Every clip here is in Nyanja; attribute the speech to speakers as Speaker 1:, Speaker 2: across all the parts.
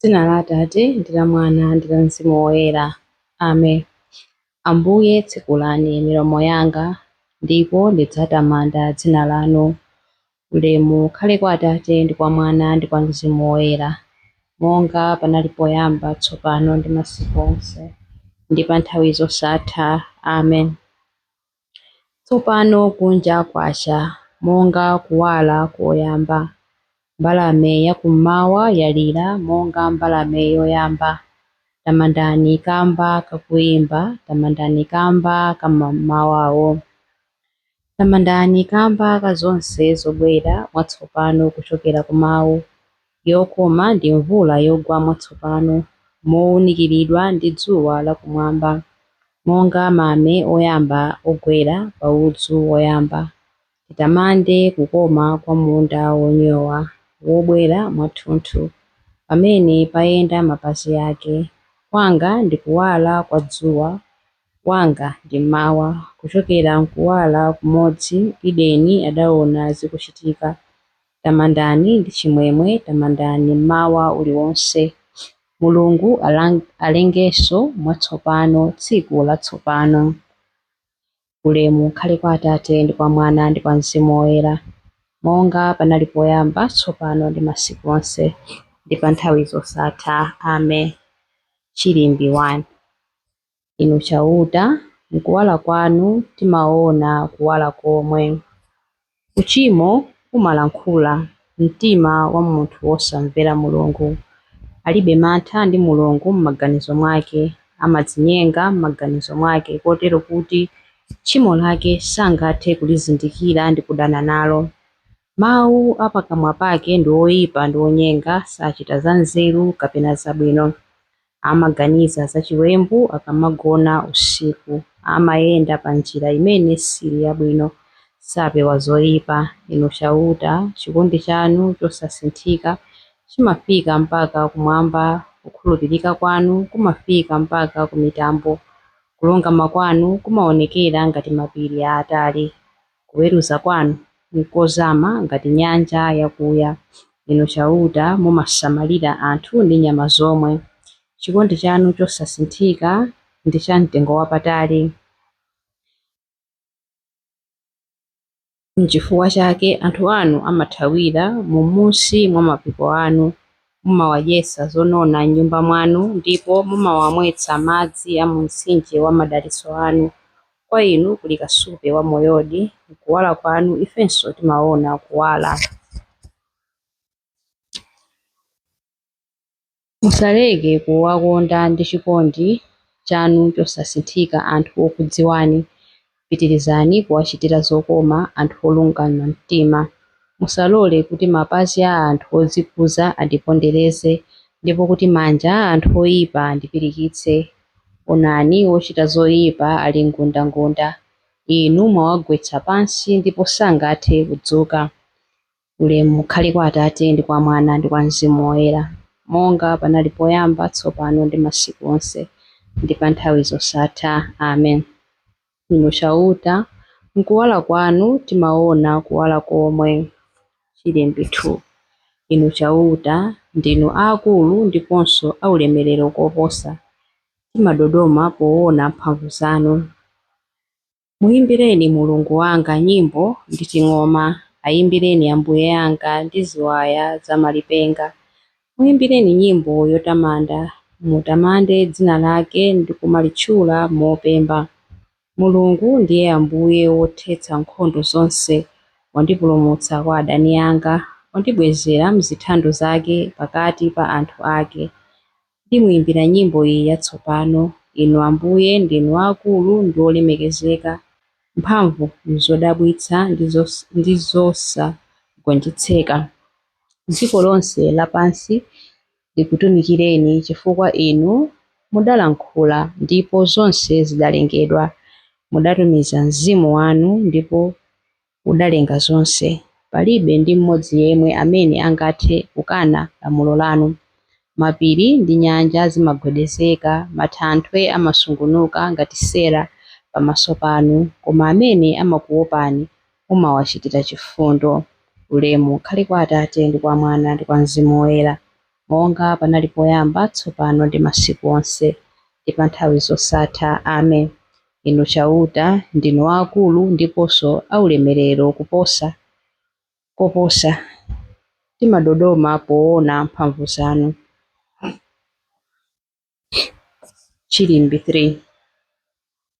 Speaker 1: Dzina la Atate ndi la Mwana ndi la Mzimu Woyera. Amen. Ambuye tsekulani milomo yanga ndipo ndidzatamanda dzina lanu. Ulemu ukhale kwa Atate ndi kwa Mwana ndi kwa Mzimu Woyera, monga panali poyamba tsopano ndi masiku onse ndi pa nthawi zosatha. Amen. Tsopano kunja kwacha monga kuwala koyamba, mbalame yakummawa yalira monga mbalame yoyamba. Tamandani kamba kakuyimba, tamandani kamba kam'mawawo. Tamandani kamba ka zonse zobwera mwatsopano kuchokera ku mawu. Yokoma ndi mvula yogwa mwatsopano, mowunikiridwa ndi dzuwa lakumwamba, monga mame oyamba ogwera pa udzu woyamba. Titamande kukoma kwa munda wonyowa wobwera mwathunthu, pamene payenda mapazi ake. Kwanga ndi kuwala kwa dzuwa, wanga ndi mmawa. Kuchokera mkuwala kumodzi Edeni adaona zikuchitika. Tamandani ndi chimwemwe, tamandani mmawa uliwonse. Mulungu alengenso mwatsopano tsiku latsopano. Ulemu ukhale kwa Atate ndi kwa Mwana ndi kwa Mzimu Woyera, monga panali poyamba tsopano ndi masiku onse ndi pa nthawi zosatha. Amen. Chilimbi 1. Inu chauta, mkuwala kwanu timaona kuwala komwe. Uchimo umalankhula, mtima wa munthu wosamvera Mulungu. Alibe mantha ndi Mulungu m'maganizo mwake, amadzinyenga m'maganizo mwake kotero kuti tchimo lake sangathe kulizindikira ndi kudana nalo. Mawu apakamwa pake ndi oyipa ndi onyenga, sachita za nzeru kapena zabwino. Amaganiza za chiwembu akamagona usiku, amayenda pa njira imene sili yabwino, sapewa zoyipa. Inu chauta, chikondi chanu chosasinthika chimafika mpaka kumwamba, kukhulupirika kwanu kumafika mpaka ku mitambo, kulungama kwanu kumaonekera ngati mapiri aatali, kuweruza kwanu nkozama ngati nyanja yakuya. Inu chauta, mumasamalira anthu ndi nyama zomwe. Chikondi chanu chosasinthika ndi cha mtengo wapatali. N'chifukwa chake anthu anu amathawira mumunsi mwa mapiko anu. Mumawadyetsa zonona m'nyumba mwanu ndipo mumawamwetsa madzi a mu mtsinje wa madalitso anu. Kwa inu kuli kasupe wa moyodi, kuwala kwanu ifenso timaona kuwala. Musaleke kuwakonda ndi chikondi chanu chosasinthika anthu okudziwani. Pitirizani kuwachitira zokoma anthu olungama mtima. Musalole kuti mapazi a anthu odzikuza andipondereze, ndipo kuti manja a anthu oyipa andipirikitse. Onani wochita zoyipa ali ngundangunda, inu mwawagwetsa pansi ndipo sangathe kudzuka. Ulemu ukhale kwa Atate ndi kwa Mwana ndi kwa Mzimu Woyera, monga panali poyamba tsopano ndi masiku onse ndi pa nthawi zosatha. Amen. Inu chauta, mkuwala kwanu timaona kuwala komwe. Chilimbi 2. Inu chauta, ndinu aakulu ndiponso aulemerero koposa, timadodoma poona mphamvu zanu. Muyimbireni Mulungu wanga nyimbo ndi ting'oma, ayimbireni Ambuye anga ndi ziwaya za malipenga. Muyimbireni nyimbo yotamanda, mutamande dzina lake ndi kumalitchula mopemba. Mulungu ndiye Ambuye wothetsa nkhondo zonse, wandipulumutsa kwa adani anga, wandibwezera mzithando zake pakati pa anthu ake. Ndimuyimbira nyimbo iyi yatsopano. Inu Ambuye ndinu akulu ndi olemekezeka, mphamvu zodabwitsa ndi zosagonjetseka. Dziko lonse lapansi likutumikireni chifukwa inu mudalankhula ndipo zonse zidalengedwa. Mudatumiza mzimu wanu ndipo udalenga zonse. Palibe ndi mmodzi yemwe amene angathe kukana lamulo lanu. Mapiri ndi nyanja zimagwedezeka, mathanthwe amasungunuka ngati sera pamaso panu, koma amene amakuopani mumawachitira chifundo. Ulemu ukhale kwa Atate ndi kwa Mwana ndi kwa Mzimu Woyera, monga panali poyamba, tsopano ndi masiku onse, ndi pa nthawi zosatha. Amen. Inu chauta ndinu akulu ndiponso aulemerero koposa timadodoma poona mphamvu zanu. Chilimbi 3.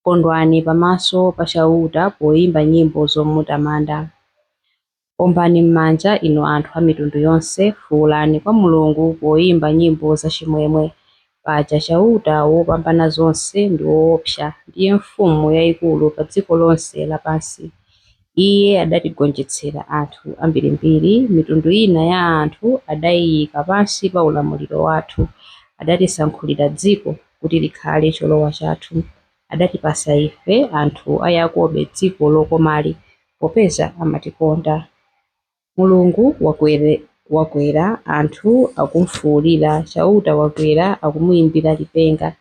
Speaker 1: Kondwani pamaso pa chauta poyimba nyimbo zomutamanda. Ombani m'manja inu anthu a mitundu yonse, fuwulani kwa Mulungu poyimba nyimbo zachimwemwe. Paja chauta wopambana zonse ndi woopsa, ndiye mfumu yayikulu pa dziko lonse lapansi. Iye adatigonjetsera anthu ambirimbiri, mitundu ina ya anthu adayiyika pansi pa ulamuliro wathu. Adatisankhulira dziko kuti likhale cholowa chathu. Adatipasa ife anthu a Yakobe dziko lokomali, popeza amatikonda. Mulungu wakwera, anthu akumfuwulira, chauta wakwera akumuyimbira lipenga.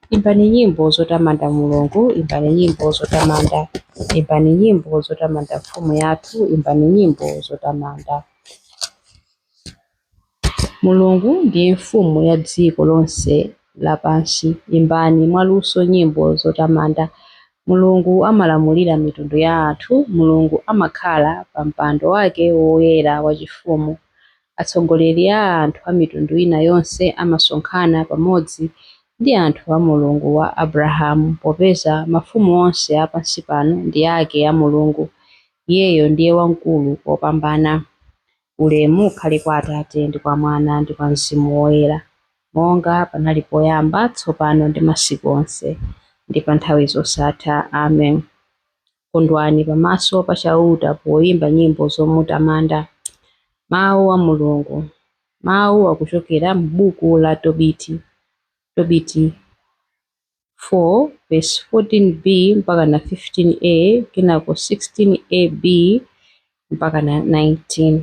Speaker 1: Imbani nyimbo zotamanda Mulungu, imbani nyimbo zotamanda. Imbani nyimbo zotamanda mfumu yathu, imbani nyimbo zotamanda. Mulungu ndiye mfumu ya dziko lonse lapansi, imbani mwaluso nyimbo zotamanda. Mulungu amalamulira mitundu ya anthu, Mulungu amakhala pa mpando wake woyera wachifumu. Atsogoleri a anthu a mitundu ina yonse amasonkhana pamodzi ndi anthu a Mulungu wa Abrahamu, popeza mafumu onse a pansi pano ndi ake a Mulungu. Iyeyo ndiye wamkulu popambana. Ulemu ukhale kwa Atate ndi kwa Mwana ndi kwa Mzimu Woyera, monga panali poyamba, tsopano ndi masiku onse, ndi pa nthawi zosatha. Amen. Kondwani pamaso pa chauta poyimba nyimbo zomutamanda. Mawu a Mulungu. Mawu akuchokera m'buku la Tobiti 4 verse 14b mpaka na 15a, kenako 16ab mpaka na 19.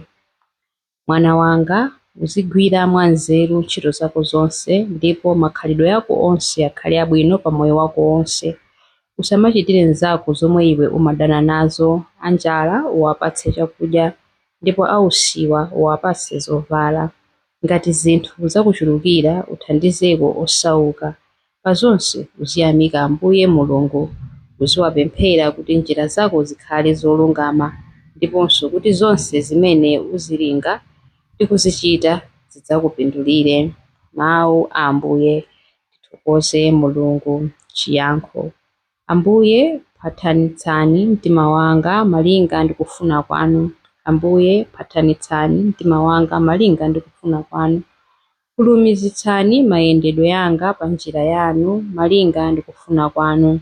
Speaker 1: Mwana wanga, uzigwira mwanzeru ntchito zako zonse, ndipo makhalidwe yako onse akhale abwino pa moyo wako wonse. Usamachitire nzako zomwe iwe umadana nazo. Anjala uwapatse chakudya, ndipo ausiwa uwapatse zovala. Ngati zinthu zakuchulukira uthandizeko osauka. Pa zonse uziyamika Ambuye Mulungu, uziwapemphera kuti njira zako zikhale zolungama, ndiponso kuti zonse zimene uzilinga ndi kuzichita zidzakupindulire. Mawu a Ambuye. Tithokoze Mulungu. Chiyankho. Ambuye, phathanitsani mtima wanga malinga ndi kufuna kwanu. Ambuye, phathanitsani mtima wanga malinga ndi kufuna kwanu. Kulumikizitsani mayendedwe yanga pa njira yanu malinga ndi kufuna kwanu.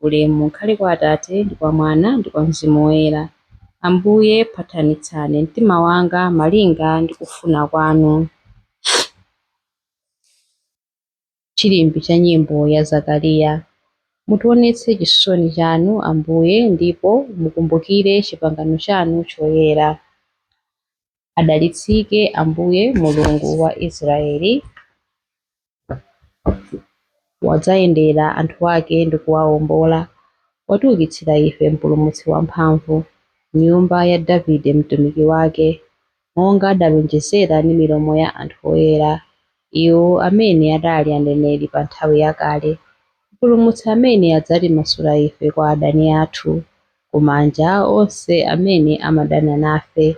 Speaker 1: Ulemu ukhale kwa Atate ndi kwa Mwana ndi kwa Mzimu Woyera. Ambuye, phathanitsani mtima wanga malinga ndi kufuna kwanu. Chilimbi cha nyimbo ya Zakariya. Mutionetse chisoni chanu Ambuye, ndipo mukumbukire pangano chanu choyera. Adalitsike Ambuye Mulungu wa Israeli, wadzayendera anthu ake ndi kuwawombola. Watiukitsira ife mpulumutsi wamphamvu, nyumba ya Davide mtumiki wake, monga adalonjezera ndi milomo ya anthu oyera, iwo amene adali aneneri pa nthawi yakale. Mpulumutsi amene adzatimasula ife kwa adani athu, kumanja onse amene amadana nafe.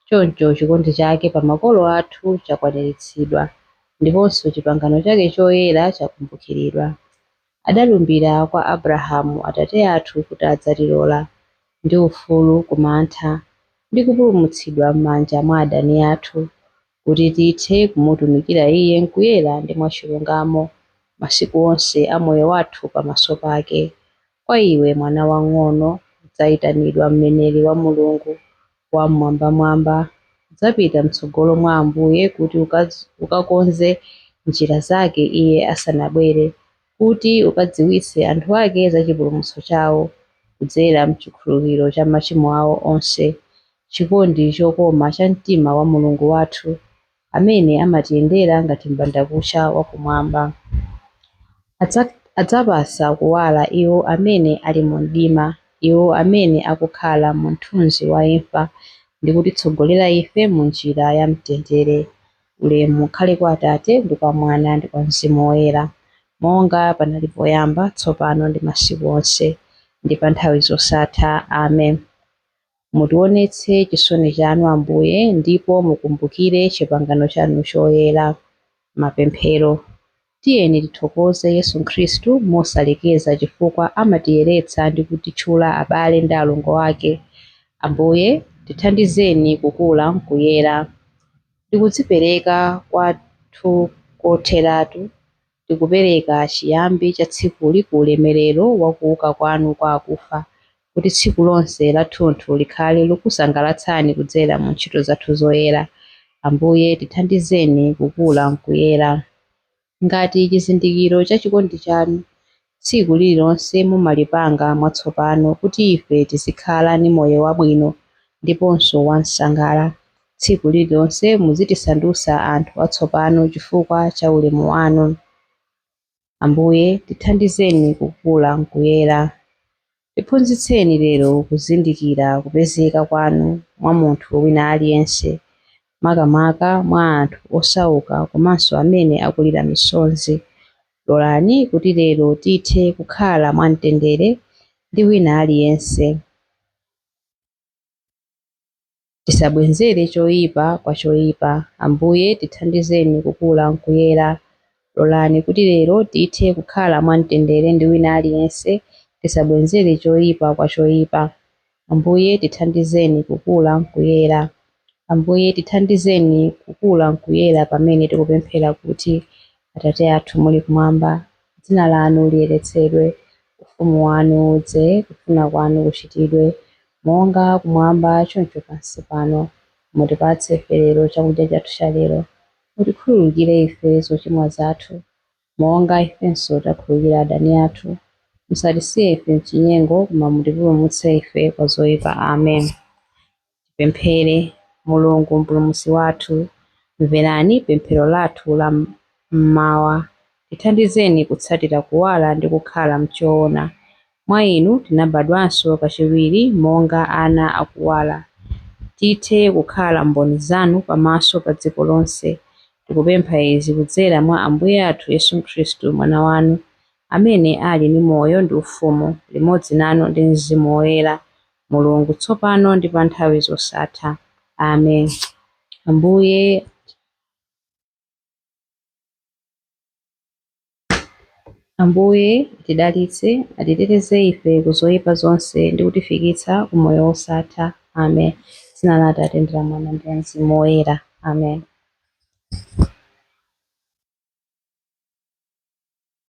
Speaker 1: Choncho chikondi chake pa makolo athu chakwaniritsidwa, ndiponso pangano chake choyera chakumbukiridwa. Adalumbira kwa Abrahamu atate athu kuti adzatilola ndi ufulu kumantha ndi kupulumutsidwa m'manja mwa adani athu, kuti tithe kumutumikira Iye mkuyera ndi mwachilungamo masiku onse a moyo wathu pamaso pake. Kwa iwe mwana wang'ono udzayitanidwa mneneri wa Mulungu wamwambamwamba. Udzapita m'tsogolo mwa Ambuye kuti ukakonze njira zake Iye asanabwere, kuti ukadziwitse anthu ake za chipulumutso chawo kudzera m'chikhululukiro cha machimo awo onse. Chikondi chokoma cha mtima wa Mulungu wathu, amene amatiyendera ngati m'bandakucha wakumwamba. Adzapasa kuwala iwo amene ali mu mdima, iwo amene akukhala mu mthunzi wa imfa, ndi kutitsogolera ife mu njira ya mtendere. Ulemu ukhale kwa Atate ndi kwa Mwana ndi kwa Mzimu Woyera, monga panali poyamba, tsopano ndi masiku onse, ndi pa nthawi zosatha. Amen. Mutionetse chisoni chanu Ambuye, ndipo mukumbukire pangano chanu choyera. Mapemphero. Tiyeni tithokoze Yesu Khristu mosalekeza chifukwa amatiyeretsa ndi kutitchula abale ndi alongo ake. Ambuye tithandizeni kukula mkuyera. Tikudzipereka kwathu kotheratu, tikupereka chiyambi cha tsikuli ku ulemerero wa kuuka kwanu kwa akufa, kuti tsiku lonse lathunthu likhale lokusangalatsani kudzera mu ntchito zathu zoyera. Ambuye tithandizeni kukula mkuyera. Ngati chizindikiro cha chikondi chanu, tsiku lililonse mumalipanga mwatsopano kuti ife tizikhala ndi moyo wabwino ndiponso wamsangala. Tsiku lililonse muzitisandutsa anthu atsopano chifukwa cha ulemu wanu. Ambuye tithandizeni kukula mkuyera. Tiphunzitseni lero kuzindikira kupezeka kwanu mwa munthu wina aliyense, makamaka mwa anthu osauka komanso amene akulira misozi. Lolani kuti lero tithe kukhala mwamtendere ndi wina aliyense. Tisabwenzere choyipa kwa choyipa. Ambuye tithandizeni kukula mkuyera. Lolani kuti lero tithe kukhala mwamtendere ndi wina aliyense, tisabwenzere choyipa kwa choyipa. Ambuye tithandizeni kukula mkuyera. Ambuye tithandizeni kukula mkuyera pamene tikupemphera kuti: Atate athu muli kumwamba, dzina lanu liyeretsedwe, ufumu wanu udze, kufuna kwanu kuchitidwe monga kumwamba choncho pansi pano. Mutipatse ife lero chakudya chathu cha lero. Mutikhululukire ife zochimwa zathu monga ifenso takhululukira adani athu. Musatisiye ife mchinyengo, koma mutipulumutse ife kwa zoyipa. Amen. Tipemphere. Mulungu mpulumutsi wathu, mverani pemphero lathu la mmawa. Tithandizeni kutsatira kuwala ndi kukhala mchoona. Mwa inu tinabadwanso kachiwiri monga ana akuwala. Tithe kukhala mboni zanu pamaso pa dziko lonse. Tikupempha izi kudzera mwa Ambuye athu Yesu Khristu, mwana wanu, amene ali ndi moyo ndi ufumu limodzi nanu ndi Mzimu Woyera, Mulungu tsopano ndi pa nthawi zosatha. Amen. Ambuye atidalitse, atiteteze ife kuzoyipa zonse ndi kutifikitsa ku moyo wosatha. Amen. Dzina la Atate ndi la Mwana ndi la Mzimu Woyera. Amen.